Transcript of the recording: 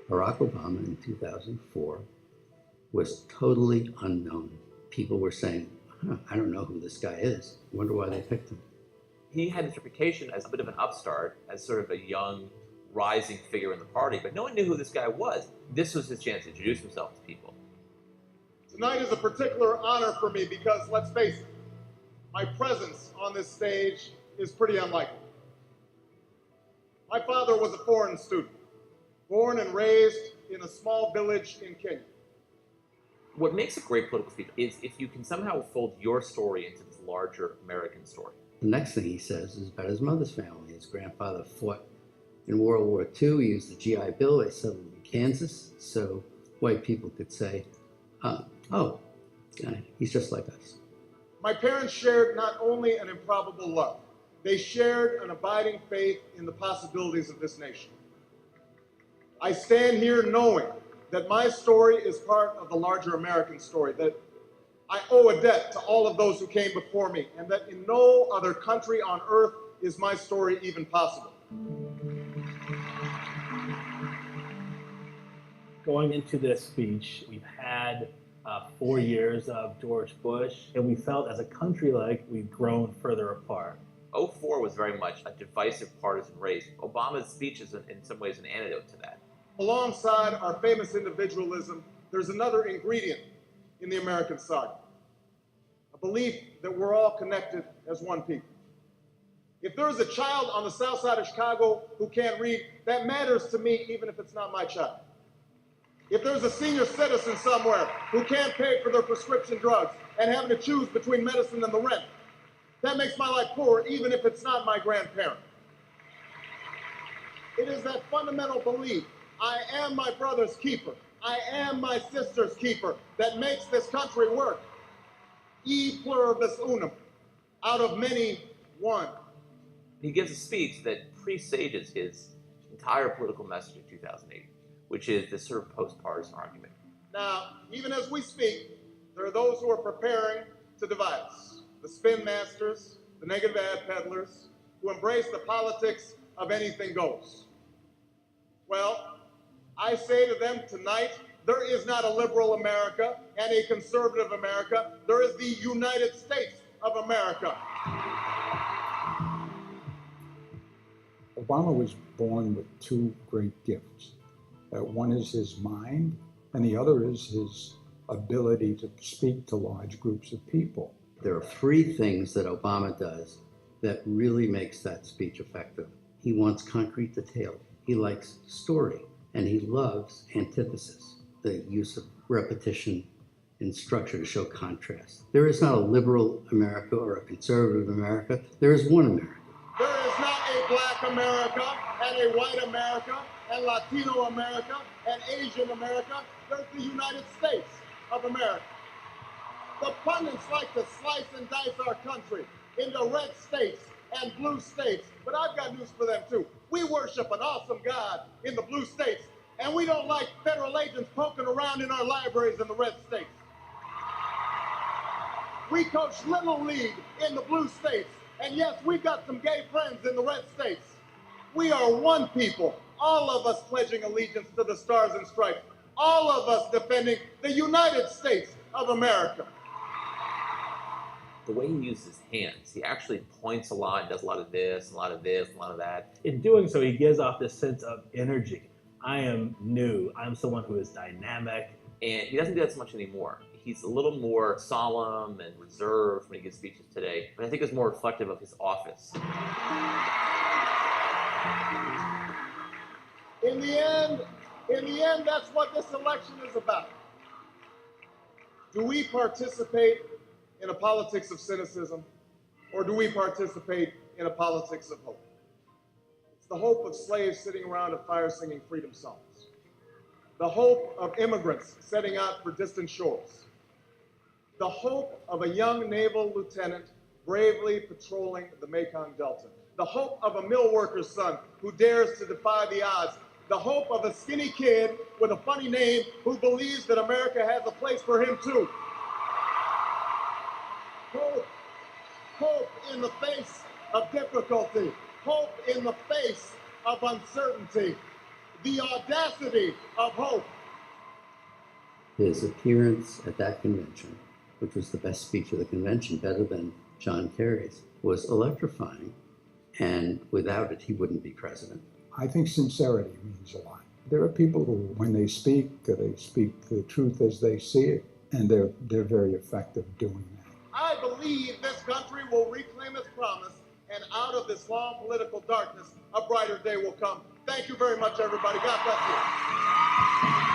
Barack Obama in 2004 was totally unknown. People were saying, I don't know who this guy is. I wonder why they picked him. He had his reputation as a bit of an upstart, as sort of a young, rising figure in the party, but no one knew who this guy was. This was his chance to introduce himself to people. Tonight is a particular honor for me because, let's face it, my presence on this stage is pretty unlikely. My father was a foreign student, born and raised in a small village in Kenya. What makes a great political speech is if you can somehow fold your story into this larger American story. The next thing he says is about his mother's family. His grandfather fought in World War II. He used the GI Bill. They settled in Kansas, so white people could say, he's just like us. My parents shared not only an improbable love, they shared an abiding faith in the possibilities of this nation. I stand here knowing that my story is part of the larger American story, that I owe a debt to all of those who came before me, and that in no other country on earth is my story even possible. Going into this speech, we've had 4 years of George Bush, and we felt as a country like we've grown further apart. '04 was very much a divisive partisan race. Obama's speech is in some ways an antidote to that. Alongside our famous individualism, there's another ingredient in the American saga, a belief that we're all connected as one people. If there is a child on the south side of Chicago who can't read, that matters to me even if it's not my child. If there's a senior citizen somewhere who can't pay for their prescription drugs and having to choose between medicine and the rent, that makes my life poor even if it's not my grandparent. It is that fundamental belief, I am my brother's keeper, I am my sister's keeper, that makes this country work. E pluribus unum, out of many, one. He gives a speech that presages his entire political message in 2008, which is this sort of post-partisan argument. Now, even as we speak, there are those who are preparing to divide us. The spin masters, the negative ad peddlers, who embrace the politics of anything goes. Well, I say to them tonight, there is not a liberal America and a conservative America. There is the United States of America. Obama was born with two great gifts. One is his mind, and the other is his ability to speak to large groups of people. There are three things that Obama does that really makes that speech effective. He wants concrete detail. He likes story, and he loves antithesis, the use of repetition in structure to show contrast. There is not a liberal America or a conservative America. There is one America. There is not a black America and a white America and Latino America and Asian America. There's the United States of America. The pundits like to slice and dice our country into red states and blue states, but I've got news for them too. We worship an awesome God in the blue states, and we don't like federal agents poking around in our libraries in the red states. We coach Little League in the blue states, and yes, we've got some gay friends in the red states. We are one people, all of us pledging allegiance to the Stars and Stripes, all of us defending the United States of America. The way he uses his hands, he actually points a lot, does a lot of this, a lot of this, a lot of that. In doing so, he gives off this sense of energy. I am new. I'm someone who is dynamic. And he doesn't do that so much anymore. He's a little more solemn and reserved when he gives speeches today, but I think it's more reflective of his office. In the end, that's what this election is about. Do we participate in a politics of cynicism, or do we participate in a politics of hope? It's the hope of slaves sitting around a fire singing freedom songs, the hope of immigrants setting out for distant shores, the hope of a young naval lieutenant bravely patrolling the Mekong Delta, the hope of a mill worker's son who dares to defy the odds, the hope of a skinny kid with a funny name who believes that America has a place for him too. Hope in the face of difficulty, hope in the face of uncertainty. the audacity of hope. His appearance at that convention, which was the best speech of the convention, better than John Kerry's, was electrifying. And without it, he wouldn't be president. I think sincerity means a lot. There are people who, when they speak the truth as they see it, and they're very effective doing that. I believe this country will reclaim its promise, and out of this long political darkness, a brighter day will come. Thank you very much, everybody. God bless you.